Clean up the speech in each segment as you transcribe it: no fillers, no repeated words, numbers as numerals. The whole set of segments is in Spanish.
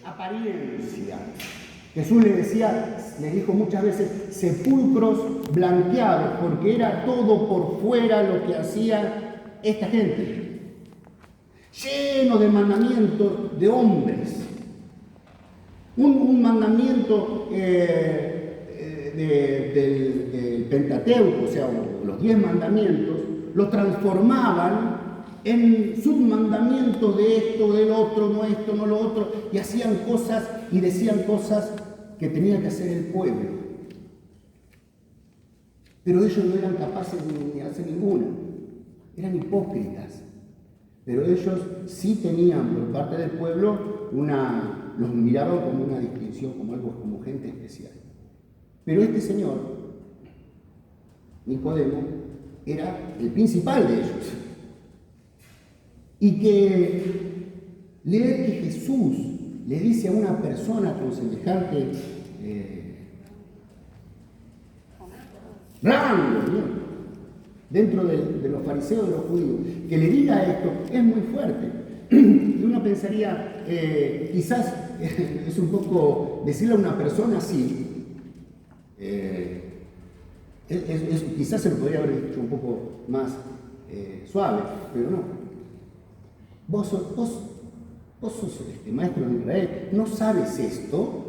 apariencia. Jesús les dijo muchas veces, sepulcros blanqueados, porque era todo por fuera lo que hacía esta gente. Lleno de mandamientos de hombres. Un mandamiento del Pentateuco, o sea, los 10 mandamientos, los transformaban en submandamientos de esto, del otro, no esto, no lo otro, y hacían cosas y decían cosas que tenía que hacer el pueblo. Pero ellos no eran capaces ni de hacer ninguna, eran hipócritas. Pero ellos sí tenían por parte del pueblo los miraban como una distinción, como algo, como gente especial. Pero este señor, Nicodemo, era el principal de ellos. Y que leer que Jesús le dice a una persona con semejante rango, ¿no?, dentro de los fariseos, de los judíos, que le diga esto, es muy fuerte. Y uno pensaría, quizás es un poco, decirle a una persona así, quizás se lo podría haber dicho un poco más suave, pero no. Vos sos maestro de Israel, no sabes esto,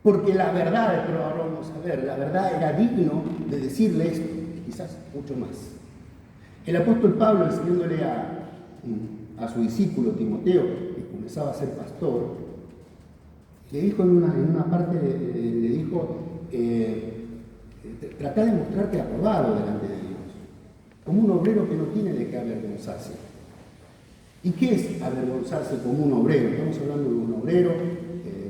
porque la verdad, pero ahora vamos a ver, la verdad era digno de decirle esto, y quizás mucho más. El apóstol Pablo, enseñándole a su discípulo Timoteo, que comenzaba a ser pastor, le dijo en una parte, le dijo, tratá de mostrarte aprobado delante de Dios, como un obrero que no tiene de qué avergonzarse. ¿Y qué es avergonzarse como un obrero? Estamos hablando de un obrero,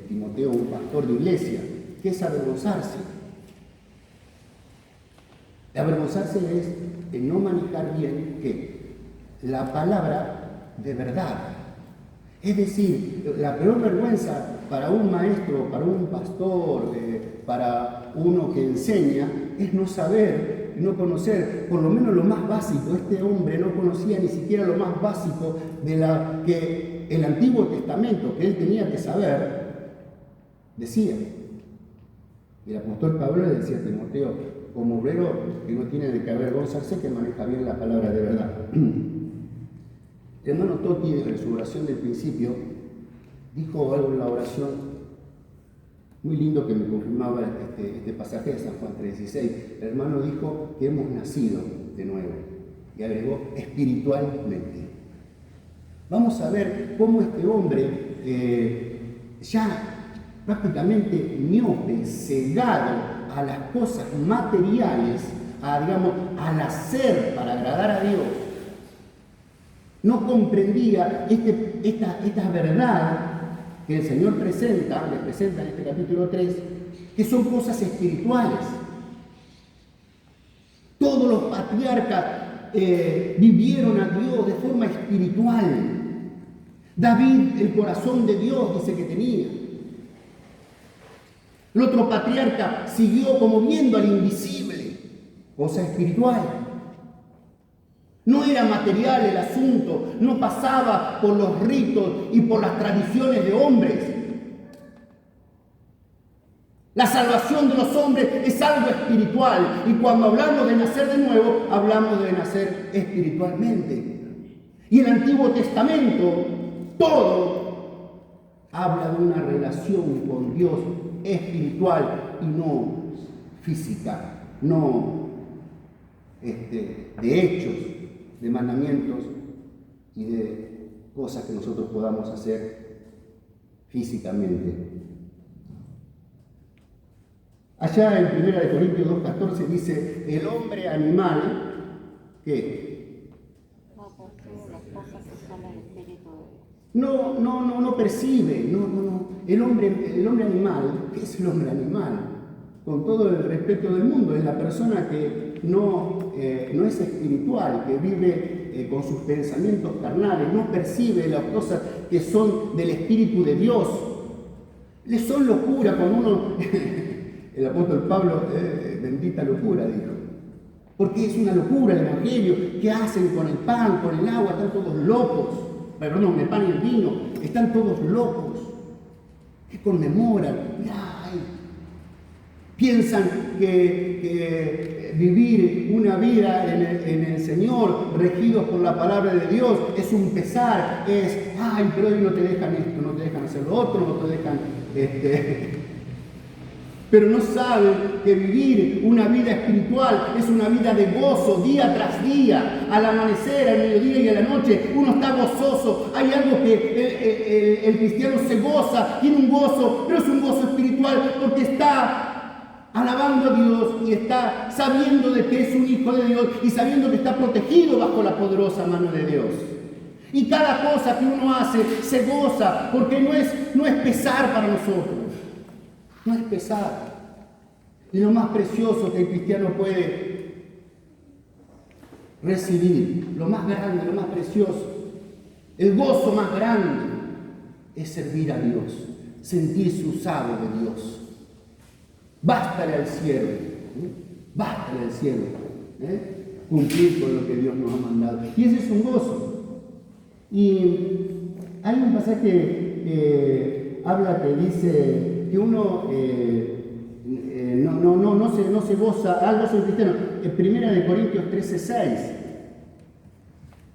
Timoteo, un pastor de iglesia. ¿Qué es avergonzarse? Avergonzarse es el no manejar bien ¿qué? La palabra de verdad. Es decir, la peor vergüenza para un maestro, para un pastor, para uno que enseña, es no saber, no conocer por lo menos lo más básico. Este hombre no conocía ni siquiera lo más básico de que el Antiguo Testamento, que él tenía que saber, decía. Y el apóstol Pablo le decía a Timoteo, como obrero que no tiene de qué avergonzarse, que maneja bien la palabra de verdad. El hermano Totti, en su oración del principio, dijo algo en la oración muy lindo que me confirmaba este pasaje de San Juan 3:16. El hermano dijo que hemos nacido de nuevo y agregó espiritualmente. Vamos a ver cómo este hombre, ya prácticamente miope, cegado a las cosas materiales, al hacer para agradar a Dios, no comprendía esta verdad que el Señor le presenta en este capítulo 3, que son cosas espirituales. Todos los patriarcas vivieron a Dios de forma espiritual. David, el corazón de Dios, dice que tenía. El otro patriarca siguió como viendo al invisible, cosa espiritual. No era material el asunto, no pasaba por los ritos y por las tradiciones de hombres. La salvación de los hombres es algo espiritual, y cuando hablamos de nacer de nuevo, hablamos de nacer espiritualmente. Y el Antiguo Testamento, todo habla de una relación con Dios espiritual y no física, no de hechos, de mandamientos y de cosas que nosotros podamos hacer físicamente. Allá en 1 Corintios 2:14 dice, el hombre animal, ¿qué? No percibe las cosas que son el Espíritu de Dios. No percibe, El hombre animal, ¿qué es el hombre animal? Con todo el respeto del mundo, es la persona que no es espiritual, que vive con sus pensamientos carnales, no percibe las cosas que son del Espíritu de Dios. Le son locura cuando uno, el apóstol Pablo, bendita locura, dijo. Porque es una locura el Evangelio. ¿Qué hacen con el pan, con el agua? Están todos locos. perdón, el pan y el vino, están todos locos, que conmemoran, ay, piensan que vivir una vida en el Señor, regidos por la palabra de Dios, es un pesar, es, ay, pero hoy no te dejan esto, no te dejan hacer lo otro, no te dejan, pero no saben que vivir una vida espiritual es una vida de gozo día tras día, al amanecer, al mediodía y a la noche, uno está gozoso, hay algo que el cristiano se goza, tiene un gozo, pero es un gozo espiritual porque está alabando a Dios y está sabiendo de que es un hijo de Dios y sabiendo que está protegido bajo la poderosa mano de Dios. Y cada cosa que uno hace se goza porque no es pesar para nosotros. No es pesar. Y lo más precioso que el cristiano puede recibir, lo más grande, lo más precioso, el gozo más grande, es servir a Dios, sentirse usado de Dios. Bástale al cielo, bástale al cielo, cumplir con lo que Dios nos ha mandado. Y ese es un gozo. Y hay un pasaje que habla, que dice que uno no se goza, algo soy cristiano. En 1 Corintios 13:6,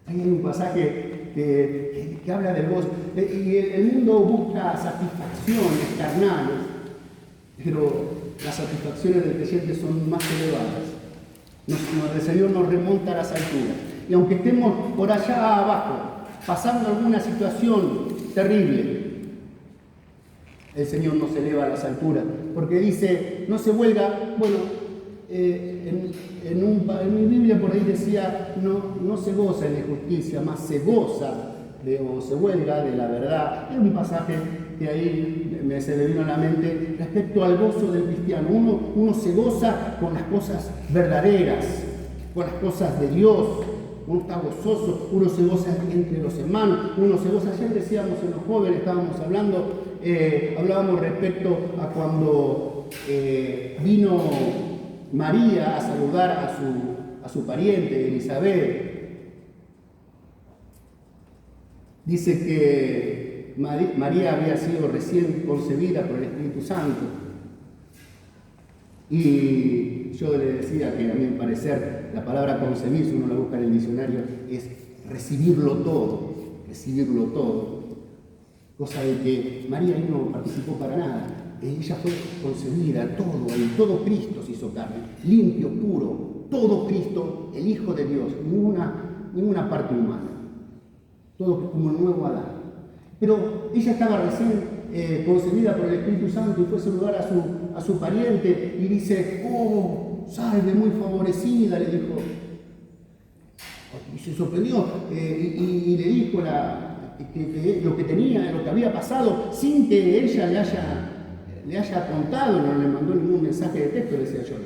ahí hay un pasaje que habla del gozo. Y el mundo busca satisfacciones carnales, pero las satisfacciones del creyente son más elevadas. El Señor nos remonta a las alturas. Y aunque estemos por allá abajo, pasando alguna situación terrible, el Señor nos eleva a las alturas, porque dice, no se huelga, bueno, en mi Biblia por ahí decía, no se goza en la injusticia, más se goza, o se huelga de la verdad. Es un pasaje que ahí se me vino a la mente respecto al gozo del cristiano. Uno se goza con las cosas verdaderas, con las cosas de Dios. Uno está gozoso, uno se goza entre los hermanos, uno se goza. Ayer decíamos en los jóvenes, estábamos hablábamos respecto a cuando vino María a saludar a su pariente Elizabeth. Dice que María había sido recién concebida por el Espíritu Santo. Y yo le decía que a mi parecer la palabra concebir, si uno la busca en el diccionario, es recibirlo todo, cosa de que María ahí no participó para nada. Ella fue concebida, todo Cristo se hizo carne, limpio, puro, todo Cristo, el Hijo de Dios, ninguna parte humana, todo como el nuevo Adán. Pero ella estaba recién concebida por el Espíritu Santo y fue a saludar a su pariente y dice, oh, salve, muy favorecida, le dijo. Y se sorprendió y le dijo lo que tenía, lo que había pasado, sin que ella le haya contado, no le mandó ningún mensaje de texto, decía yo,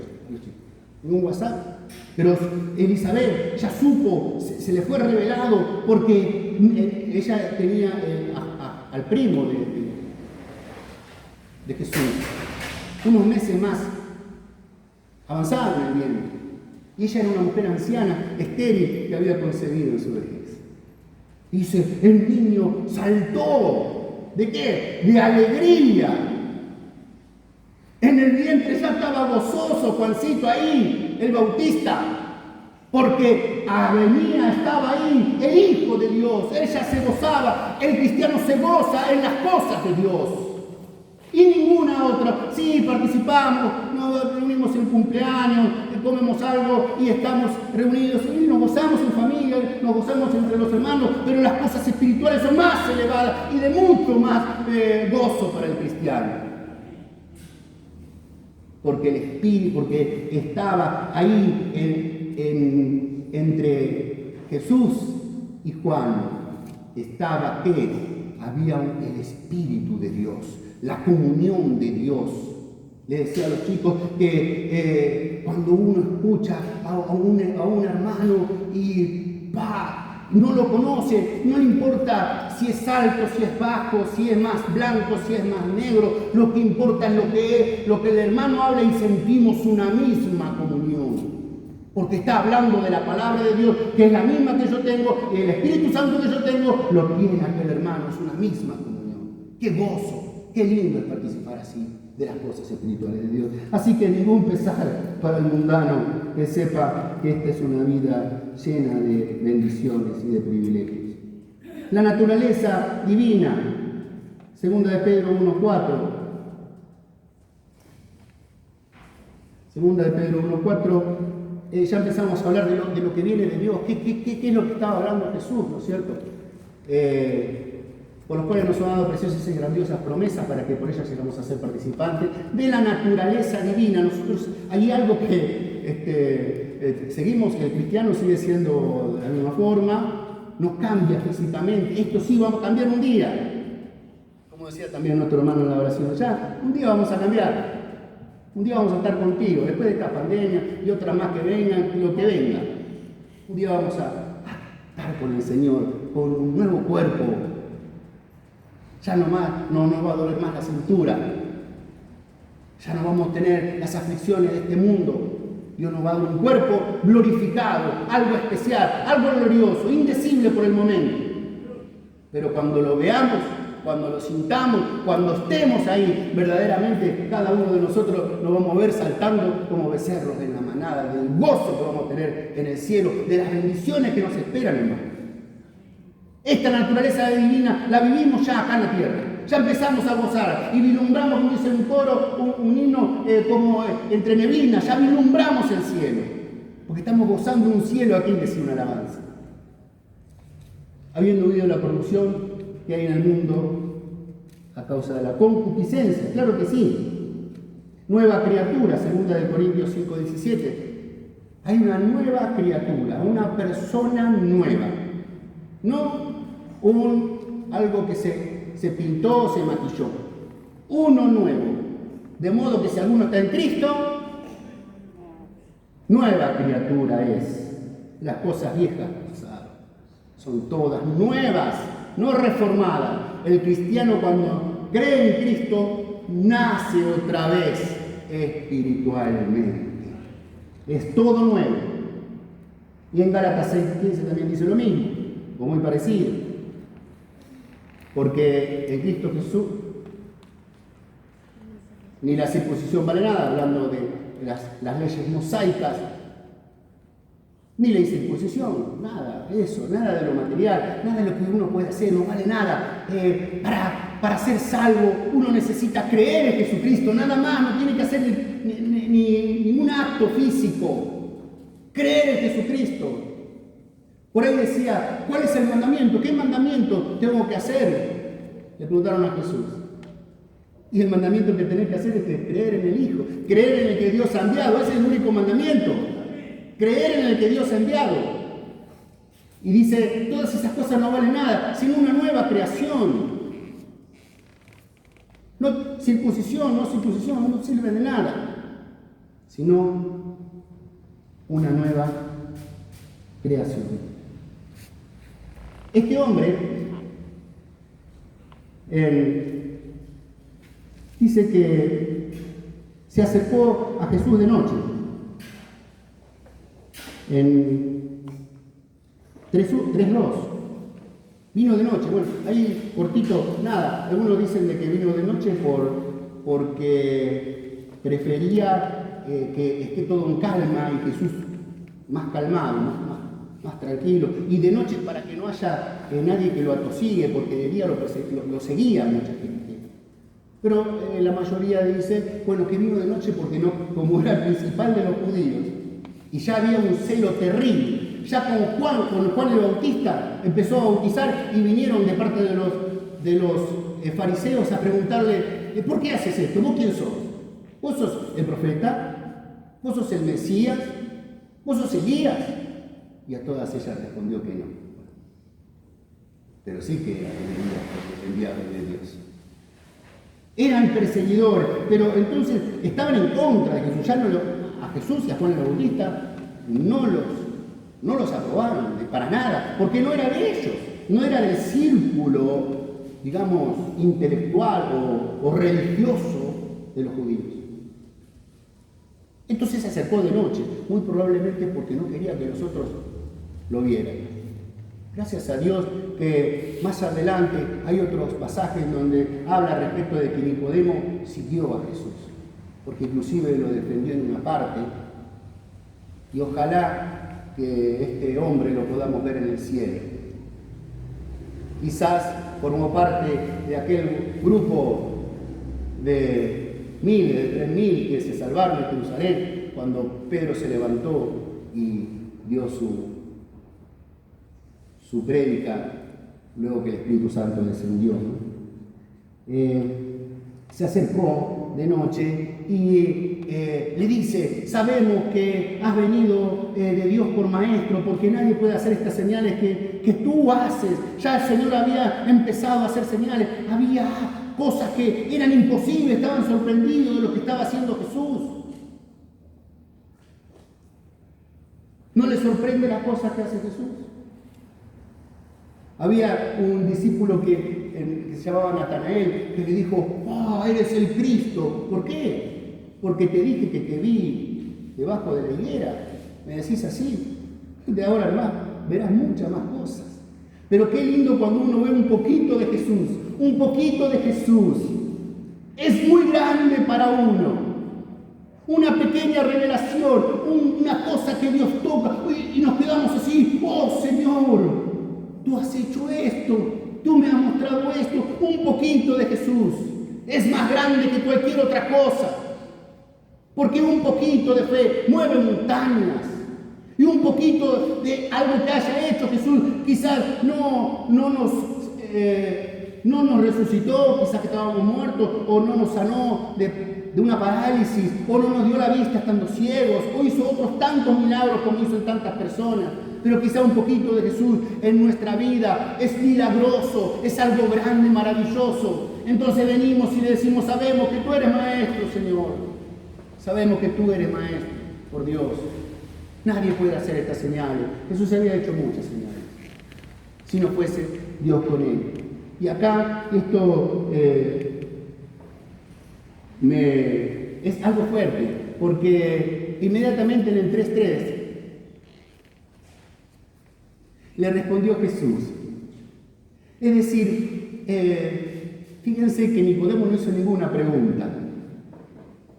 ningún WhatsApp. Pero Elizabeth ya supo, se le fue revelado, porque ella tenía al primo de Jesús, unos meses más avanzado en el vientre. Y ella era una mujer anciana, estéril, que había concebido en su vejez. Dice, el niño saltó. ¿De qué? De alegría. En el vientre ya estaba gozoso Juancito ahí, el Bautista, porque estaba ahí el Hijo de Dios. Ella se gozaba, el cristiano se goza en las cosas de Dios. Y ninguna otra. Sí, participamos, nos reunimos en cumpleaños, comemos algo y estamos reunidos y nos gozamos en familia, nos gozamos entre los hermanos, pero las cosas espirituales son más elevadas y de mucho más gozo para el cristiano. Porque el Espíritu, porque estaba ahí entre Jesús y Juan, estaba había el Espíritu de Dios, la comunión de Dios. Le decía a los chicos que cuando uno escucha a un hermano y no lo conoce, no le importa si es alto, si es bajo, si es más blanco, si es más negro, lo que importa es lo que el hermano habla y sentimos una misma comunión. Porque está hablando de la palabra de Dios, que es la misma que yo tengo, y el Espíritu Santo que yo tengo, lo tiene aquel hermano, es una misma comunión. ¡Qué gozo! ¡Qué lindo es participar así de las cosas espirituales de Dios! Así que ningún pesar para el mundano que sepa que esta es una vida llena de bendiciones y de privilegios. La naturaleza divina, segunda de Pedro 1:4. Segunda de Pedro 1:4. Ya empezamos a hablar de lo que viene de Dios. ¿Qué es lo que estaba hablando Jesús, ¿no es cierto? Por los cuales nos ha dado preciosas y grandiosas promesas para que por ellas llegamos a ser participantes de la naturaleza divina. Nosotros, hay algo que seguimos, el cristiano sigue siendo de la misma forma, no cambia físicamente. Esto sí va a cambiar un día. Como decía también nuestro hermano en la oración, ya, un día vamos a cambiar. Un día vamos a estar contigo, después de esta pandemia y otras más que vengan, lo que venga. Un día vamos a estar con el Señor, con un nuevo cuerpo. Ya no nos va a doler más la cintura. Ya no vamos a tener las aflicciones de este mundo. Dios nos va a dar un cuerpo glorificado, algo especial, algo glorioso, indecible por el momento. Pero cuando lo veamos, cuando lo sintamos, cuando estemos ahí, verdaderamente cada uno de nosotros nos vamos a ver saltando como becerros en la manada, del gozo que vamos a tener en el cielo, de las bendiciones que nos esperan, hermano. Esta naturaleza divina la vivimos ya acá en la tierra. Ya empezamos a gozar y vislumbramos, como dice un coro, un himno como entre neblinas, ya vislumbramos el cielo. Porque estamos gozando un cielo aquí, decía una alabanza. Habiendo oído la corrupción que hay en el mundo a causa de la concupiscencia, claro que sí. Nueva criatura, segunda de Corintios 5:17. Hay una nueva criatura, una persona nueva. No algo que se pintó, se maquilló. Uno nuevo. De modo que si alguno está en Cristo, nueva criatura es. Las cosas viejas pasaron. Son todas nuevas, no reformadas. El cristiano cuando cree en Cristo nace otra vez espiritualmente. Es todo nuevo. Y en Gálatas 6:15 también dice lo mismo, o muy parecido. Porque en Cristo Jesús ni la circuncisión vale nada, hablando de las leyes mosaicas, ni la incircuncisión, nada de eso, nada de lo material, nada de lo que uno puede hacer, no vale nada. Para ser salvo uno necesita creer en Jesucristo, nada más, no tiene que hacer ningún acto físico, creer en Jesucristo. Por ahí decía, ¿cuál es el mandamiento? ¿Qué mandamiento tengo que hacer? Le preguntaron a Jesús. Y el mandamiento que tenés que hacer es creer en el Hijo, creer en el que Dios ha enviado, ese es el único mandamiento. Creer en el que Dios ha enviado. Y dice, todas esas cosas no valen nada, sino una nueva creación. No circuncisión, no sirve de nada, sino una nueva creación. Este hombre dice que se acercó a Jesús de noche. En 3:2. Vino de noche. Bueno, ahí cortito, nada. Algunos dicen de que vino de noche porque prefería que esté todo en calma y Jesús más calmado, más tranquilo. Y de noche para que no haya nadie que lo atosigue, porque de día lo seguía mucha gente. Pero la mayoría dice, bueno, que vino de noche porque no, como era el principal de los judíos, y ya había un celo terrible. Ya con Juan el Bautista empezó a bautizar y vinieron de parte de los fariseos a preguntarle, ¿por qué haces esto? ¿Vos quién sos? ¿Vos sos el profeta? ¿Vos sos el Mesías? ¿Vos sos Elías? Y a todas ellas respondió que no. Pero sí que era el enviado de Dios. Eran perseguidores, pero entonces estaban en contra de Jesús. A Jesús y a Juan el Bautista no los aprobaron para nada, porque no era de ellos, no era del círculo, digamos, intelectual o religioso de los judíos. Entonces se acercó de noche, muy probablemente porque no quería que nosotros lo vieran. Gracias a Dios que más adelante hay otros pasajes donde habla respecto de que Nicodemo siguió a Jesús, porque inclusive lo defendió en una parte, y ojalá que este hombre lo podamos ver en el cielo. Quizás formó parte de aquel grupo de miles, de 3.000 que se salvaron en Jerusalén cuando Pedro se levantó y dio su prédica luego que el Espíritu Santo descendió, ¿no? Se acercó de noche y le dice: sabemos que has venido de Dios por maestro, porque nadie puede hacer estas señales que tú haces. Ya el Señor había empezado a hacer señales, había cosas que eran imposibles, estaban sorprendidos de lo que estaba haciendo Jesús. ¿No les sorprende las cosas que hace Jesús? Había un discípulo que se llamaba Natanael, que le dijo: eres el Cristo. ¿Por qué? Porque te dije que te vi debajo de la higuera. ¿Me decís así? De ahora en más verás muchas más cosas. Pero qué lindo cuando uno ve un poquito de Jesús. Un poquito de Jesús. Es muy grande para uno. Una pequeña revelación, una cosa que Dios toca y nos quedamos así: oh Señor, tú has hecho esto, tú me has mostrado esto. Un poquito de Jesús es más grande que cualquier otra cosa, porque un poquito de fe mueve montañas, y un poquito de algo que haya hecho Jesús quizás no nos resucitó, quizás que estábamos muertos, o no nos sanó de una parálisis, o no nos dio la vista estando ciegos, o hizo otros tantos milagros como hizo en tantas personas. Pero quizá un poquito de Jesús en nuestra vida es milagroso, es algo grande, maravilloso. Entonces venimos y le decimos: sabemos que tú eres maestro, Señor. Sabemos que tú eres maestro, por Dios. Nadie puede hacer estas señales. Jesús había hecho muchas señales, si no fuese Dios con él. Y acá esto es algo fuerte, porque inmediatamente en el 3:3 le respondió Jesús. Es decir, fíjense que Nicodemo no hizo ninguna pregunta.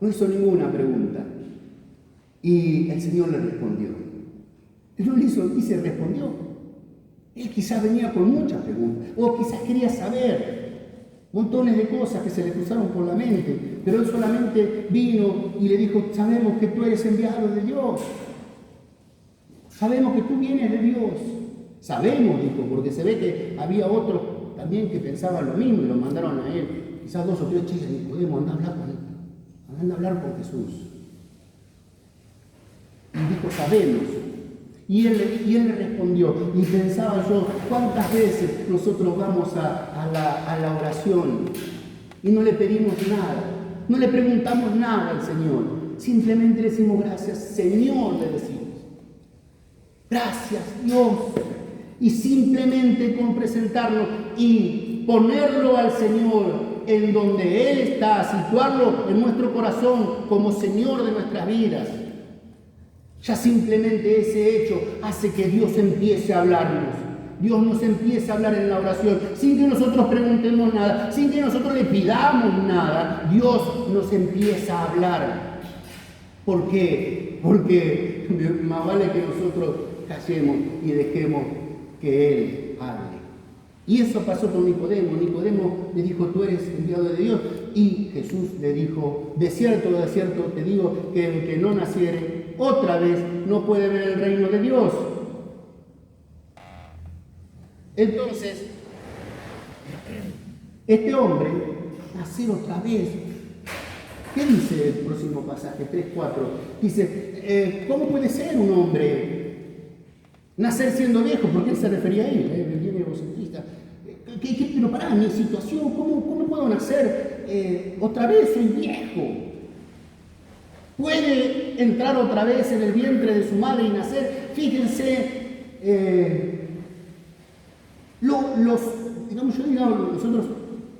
No hizo ninguna pregunta. Y el Señor le respondió. Él no le hizo y se respondió. Él quizás venía con muchas preguntas, o quizás quería saber montones de cosas que se le cruzaron por la mente, pero él solamente vino y le dijo: sabemos que tú eres enviado de Dios. Sabemos que tú vienes de Dios. Sabemos, dijo, porque se ve que había otros también que pensaban lo mismo y lo mandaron a él. Quizás 2 o 3 chicas: Nicodemo, anda a hablar con Jesús. Y dijo: sabemos. Y él le respondió, y pensaba yo: ¿cuántas veces nosotros vamos a la oración y no le pedimos nada? No le preguntamos nada al Señor. Simplemente le decimos: gracias, Señor, le decimos. Gracias, Dios. Y simplemente con presentarlo y ponerlo al Señor en donde Él está, situarlo en nuestro corazón como Señor de nuestras vidas. Ya simplemente ese hecho hace que Dios empiece a hablarnos. Dios nos empieza a hablar en la oración, sin que nosotros preguntemos nada, sin que nosotros le pidamos nada. Dios nos empieza a hablar. ¿Por qué? Porque más vale que nosotros callemos y dejemos que Él hable. Y eso pasó con Nicodemo. Nicodemo le dijo: tú eres enviado de Dios. Y Jesús le dijo: de cierto te digo que el que no naciere otra vez no puede ver el reino de Dios. Entonces, este hombre, nacer otra vez. ¿Qué dice el próximo pasaje? 3:4. Dice: ¿cómo puede ser un hombre nacer siendo viejo? Porque él se refería a él, viene egocentrista. Pero pará, mi situación, ¿cómo puedo nacer otra vez? Soy viejo. ¿Puede entrar otra vez en el vientre de su madre y nacer? Fíjense, nosotros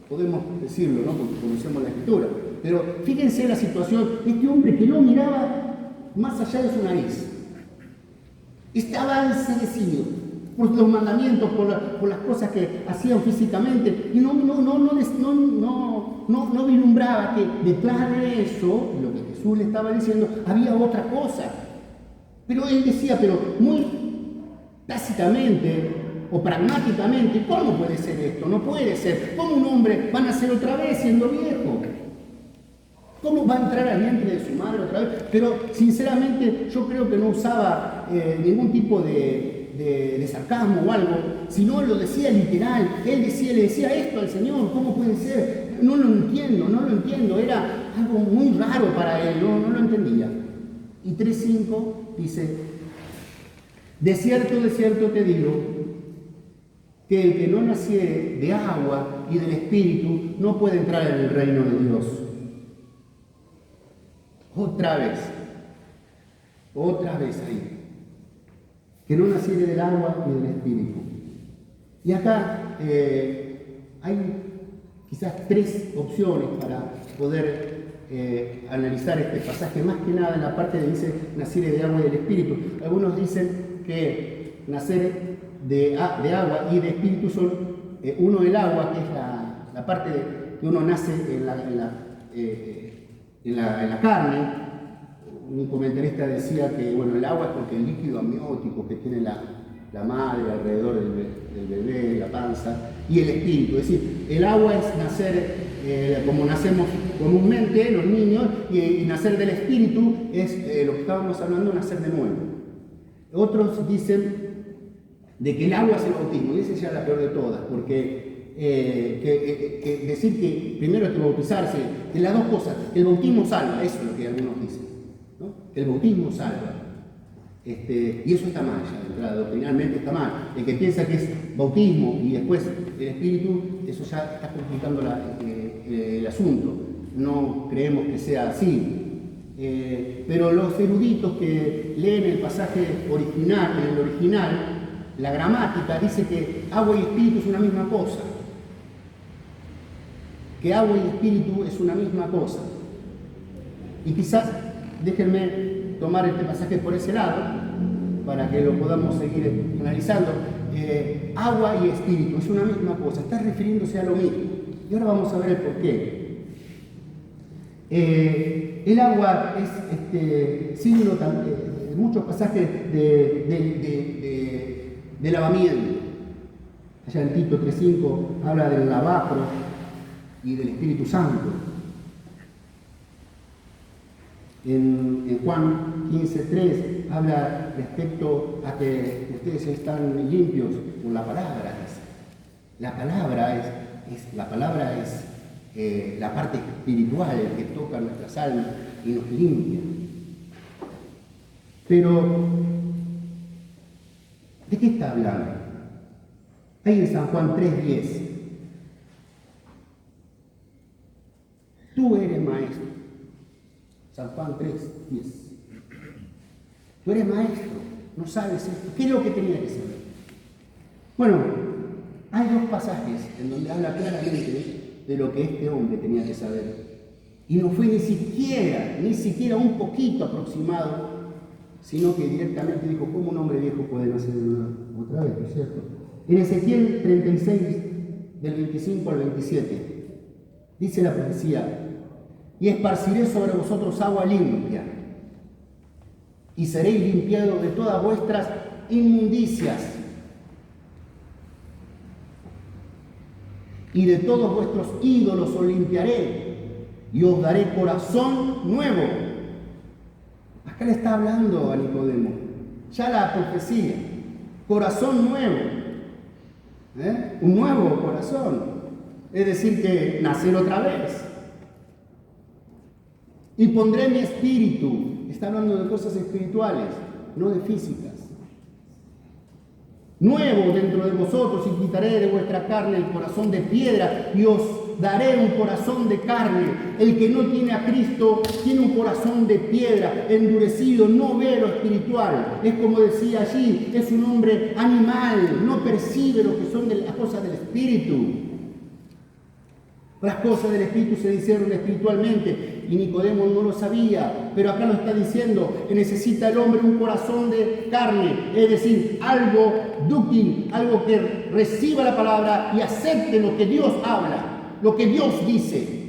podemos decirlo, ¿no? Porque conocemos la Escritura, pero fíjense la situación de este hombre que no miraba más allá de su nariz. Estaba enseguecido por los mandamientos, por las cosas que hacían físicamente, y no vislumbraba que detrás de eso, lo que Jesús le estaba diciendo, había otra cosa. Pero él decía, pero muy tácitamente o pragmáticamente, ¿cómo puede ser esto? No puede ser. ¿Cómo un hombre va a nacer otra vez siendo viejo? ¿Cómo va a entrar al vientre de su madre otra vez? Pero sinceramente yo creo que no usaba ningún tipo de sarcasmo o algo, sino lo decía literal. Él le decía esto al Señor, ¿cómo puede ser? No lo entiendo, era algo muy raro para él, no lo entendía. Y 3:5 dice, de cierto te digo, que el que no naciere de agua y del Espíritu no puede entrar en el reino de Dios. Otra vez ahí. Que no naciere del agua y del Espíritu. Y acá hay quizás 3 opciones para poder analizar este pasaje. Más que nada en la parte de dice naciere de agua y del Espíritu. Algunos dicen que nacer de agua y de Espíritu son uno el agua, que es la parte que uno nace en la carne. Un comentarista decía que el agua es porque el líquido amniótico que tiene la madre alrededor del bebé, la panza, y el espíritu. Es decir, el agua es nacer como nacemos comúnmente los niños, y nacer del espíritu es lo que estábamos hablando, nacer de nuevo. Otros dicen de que el agua es el bautismo, y esa es ya la peor de todas, porque decir que primero hay que bautizarse, de las dos cosas, el bautismo salva, eso es lo que algunos dicen, ¿no? El bautismo salva. Y eso está mal, ya de entrada, doctrinalmente está mal. El que piensa que es bautismo y después el espíritu, eso ya está complicando el asunto. No creemos que sea así. Pero los eruditos que leen el pasaje original, en el original, la gramática dice que agua y espíritu es una misma cosa. Que agua y espíritu es una misma cosa. Y quizás, déjenme tomar este pasaje por ese lado, para que lo podamos seguir analizando. Agua y espíritu es una misma cosa, está refiriéndose a lo mismo. Y ahora vamos a ver el porqué. El agua es signo de muchos pasajes de lavamiento. Allá en Tito 3:5 habla del lavacro y del Espíritu Santo. En Juan 15:3 habla respecto a que ustedes están limpios con la palabra. La palabra es la parte espiritual, el que toca nuestras almas y nos limpia. Pero, ¿de qué está hablando? Ahí en San Juan 3:10. Tú eres maestro. San Juan 3:10. Tú eres maestro, no sabes esto. ¿Qué es lo que tenía que saber? Bueno, hay 2 pasajes en donde habla claramente de lo que este hombre tenía que saber. Y no fue ni siquiera un poquito aproximado, sino que directamente dijo, ¿cómo un hombre viejo puede nacer de nuevo? Otra vez, ¿no es cierto? En Ezequiel 36, del 25 al 27, dice la profecía, y esparciré sobre vosotros agua limpia, y seréis limpiados de todas vuestras inmundicias, y de todos vuestros ídolos os limpiaré, y os daré corazón nuevo. Acá le está hablando a Nicodemo, ya la profecía, corazón nuevo, un nuevo corazón, es decir, que nacer otra vez. Y pondré mi espíritu, está hablando de cosas espirituales, no de físicas, nuevo dentro de vosotros, y quitaré de vuestra carne el corazón de piedra y os daré un corazón de carne. El que no tiene a Cristo tiene un corazón de piedra, endurecido, no ve lo espiritual. Es como decía allí, es un hombre animal, no percibe lo que son las cosas del espíritu. Las cosas del espíritu se disciernen espiritualmente. y Nicodemo no lo sabía, pero acá lo está diciendo, que necesita el hombre un corazón de carne, es decir, algo dúctil, algo que reciba la palabra y acepte lo que Dios habla, lo que Dios dice.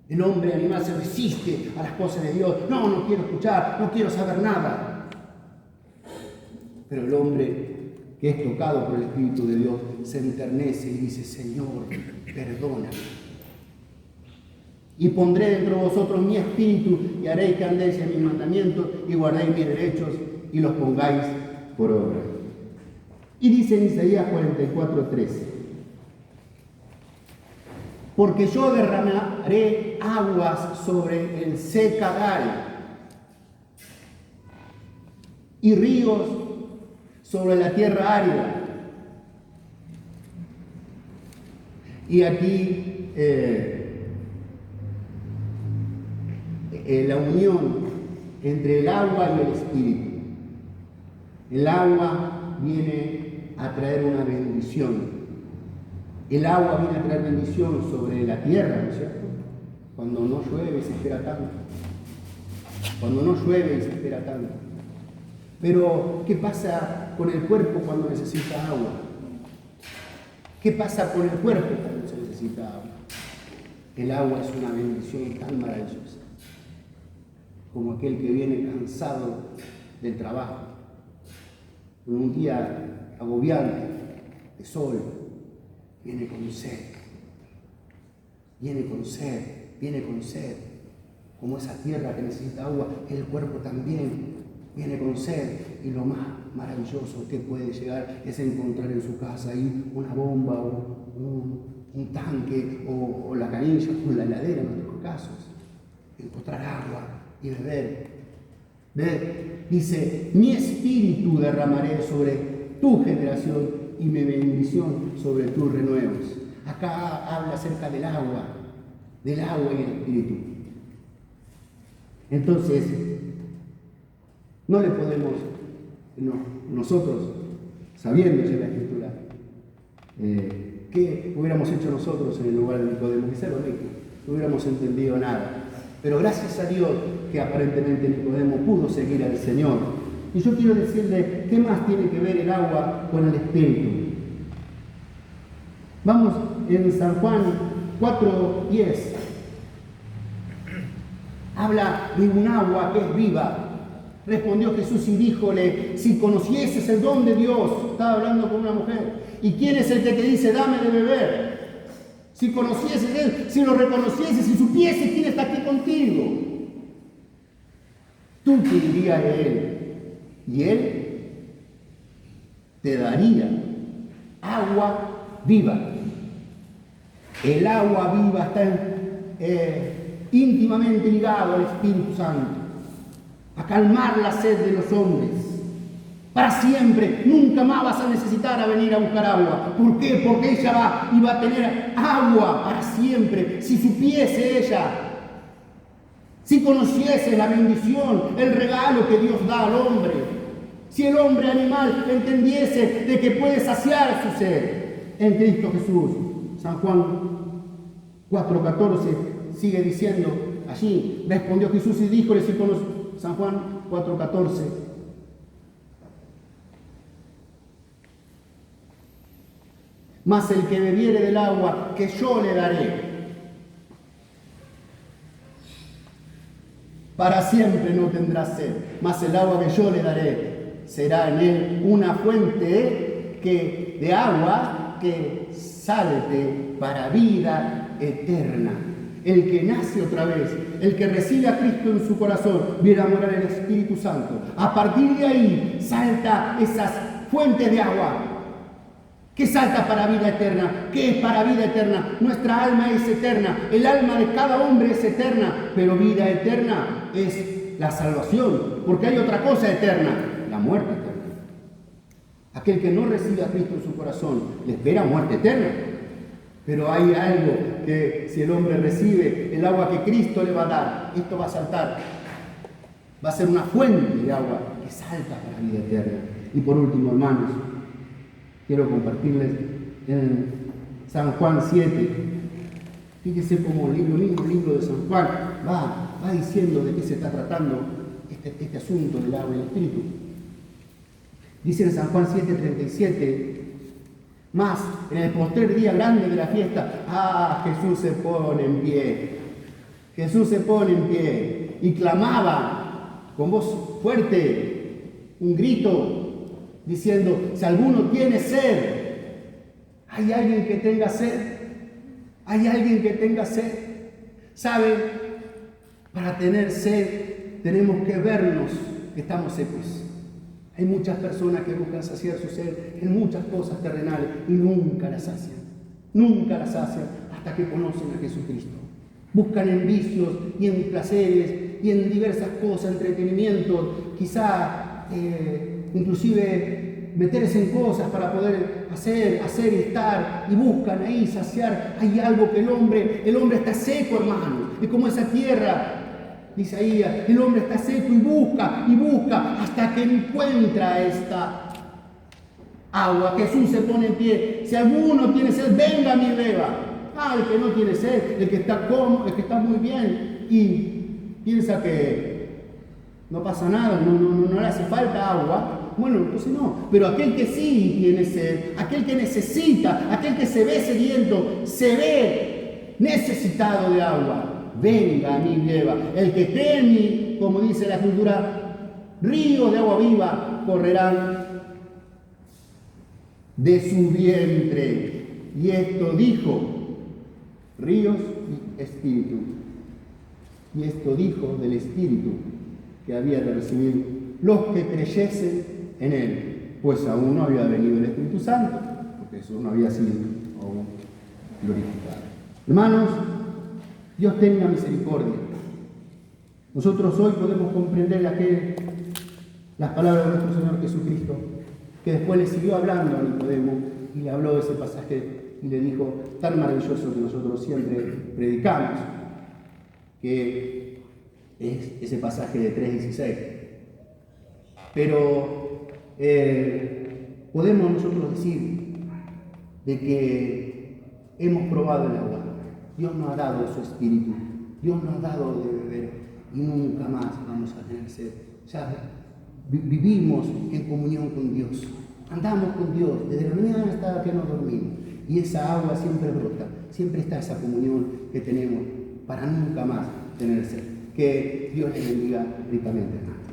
El hombre animal se resiste a las cosas de Dios. No quiero escuchar, no quiero saber nada. Pero el hombre que es tocado por el Espíritu de Dios se enternece y dice, Señor, perdona. Y pondré dentro de vosotros mi espíritu y haréis que andéis en mis mandamientos y guardéis mis derechos y los pongáis por obra. Y dice en Isaías 44:3, porque yo derramaré aguas sobre el secagal y ríos sobre la tierra árida. Y aquí la unión entre el agua y el espíritu. El agua viene a traer una bendición. El agua viene a traer bendición sobre la tierra, ¿no es cierto? Cuando no llueve se espera tanto. Cuando no llueve se espera tanto. Pero, ¿qué pasa con el cuerpo cuando necesita agua? ¿Qué pasa con el cuerpo cuando se necesita agua? El agua es una bendición tan maravillosa como aquel que viene cansado del trabajo, con un día agobiante de sol, viene con sed, como esa tierra que necesita agua, el cuerpo también viene con sed, y lo más maravilloso que puede llegar es encontrar en su casa ahí una bomba o un tanque o la canilla o la heladera en otros casos, encontrar agua y beber. Dice, mi espíritu derramaré sobre tu generación y mi bendición sobre tus renuevos. Acá habla acerca del agua y el espíritu. Entonces, no le podemos, nosotros, sabiendo ya la Escritura, ¿qué hubiéramos hecho nosotros en el lugar de Nicodemo? Quizá lo mismo, no hubiéramos entendido nada. Pero gracias a Dios que aparentemente Nicodemo pudo seguir al Señor. Y yo quiero decirle, ¿qué más tiene que ver el agua con el Espíritu? Vamos en San Juan 4:10. Habla de un agua que es viva. Respondió Jesús y díjole, si conocieses el don de Dios, estaba hablando con una mujer, ¿y quién es el que te dice, dame de beber? Si conocieses Él, si lo reconocieses, si supieses quién está aquí contigo, tú te dirías a Él, y Él te daría agua viva. El agua viva está íntimamente ligado al Espíritu Santo, a calmar la sed de los hombres. Para siempre, nunca más vas a necesitar a venir a buscar agua. ¿Por qué? Porque ella va a tener agua para siempre. Si supiese ella, si conociese la bendición, el regalo que Dios da al hombre, si el hombre animal entendiese de que puede saciar su sed en Cristo Jesús. San Juan 4:14 sigue diciendo allí, respondió Jesús y díjole, si conoce, San Juan 4:14. Mas el que bebiere del agua que yo le daré, para siempre no tendrá sed. Mas el agua que yo le daré será en él una fuente de agua que salte para vida eterna. El que nace otra vez, el que recibe a Cristo en su corazón, viene a morar el Espíritu Santo. A partir de ahí salta esas fuentes de agua. ¿Qué salta para vida eterna? ¿Qué es para vida eterna? Nuestra alma es eterna, el alma de cada hombre es eterna, pero vida eterna es la salvación, porque hay otra cosa eterna, la muerte eterna. Aquel que no recibe a Cristo en su corazón le espera muerte eterna, pero hay algo que si el hombre recibe el agua que Cristo le va a dar, esto va a saltar, va a ser una fuente de agua que salta para vida eterna. Y por último, hermanos, quiero compartirles en San Juan 7, Fíjese cómo el mismo libro de San Juan va diciendo de qué se está tratando este asunto del agua y el Espíritu. Dice en San Juan 7:37, más en el postrer día grande de la fiesta, Jesús se pone en pie. Jesús se pone en pie y clamaba con voz fuerte, un grito, diciendo, si alguno tiene sed, ¿hay alguien que tenga sed? ¿Hay alguien que tenga sed? ¿Sabe? Para tener sed tenemos que vernos que estamos secos. Hay muchas personas que buscan saciar su sed en muchas cosas terrenales y nunca las sacian. Nunca las sacian hasta que conocen a Jesucristo. Buscan en vicios y en placeres y en diversas cosas, entretenimientos, quizá inclusive meterse en cosas para poder hacer y estar, y buscan ahí saciar. Hay algo que el hombre está seco, hermano. Es como esa tierra. Dice ahí, el hombre está seco y busca hasta que encuentra esta agua. Jesús se pone en pie. Si alguno tiene sed, venga a mí y beba. El que no tiene sed, el que está cómodo, el que está muy bien y piensa que no pasa nada, no le hace falta agua. Bueno, entonces no. Pero aquel que sí tiene sed, aquel que necesita, aquel que se ve sediento, se ve necesitado de agua, venga a mí y beba. El que cree en mí, como dice la Escritura, ríos de agua viva correrán de su vientre. Y esto dijo, ríos y espíritu. Y esto dijo del Espíritu que había de recibir los que creyesen en él, pues aún no había venido el Espíritu Santo, porque eso no había sido aún glorificado. Hermanos, Dios tenga misericordia. Nosotros hoy podemos comprender las palabras de nuestro Señor Jesucristo, que después le siguió hablando a Nicodemo y le habló de ese pasaje y le dijo tan maravilloso que nosotros siempre predicamos, que es ese pasaje de 3:16. Pero podemos nosotros decir de que hemos probado el agua. Dios nos ha dado su Espíritu, Dios nos ha dado de beber y nunca más vamos a tener sed. Ya vivimos en comunión con Dios, andamos con Dios desde la mañana hasta que nos dormimos. Y esa agua siempre brota, siempre está esa comunión que tenemos para nunca más tener sed. Que Dios les bendiga ricamente, hermanos.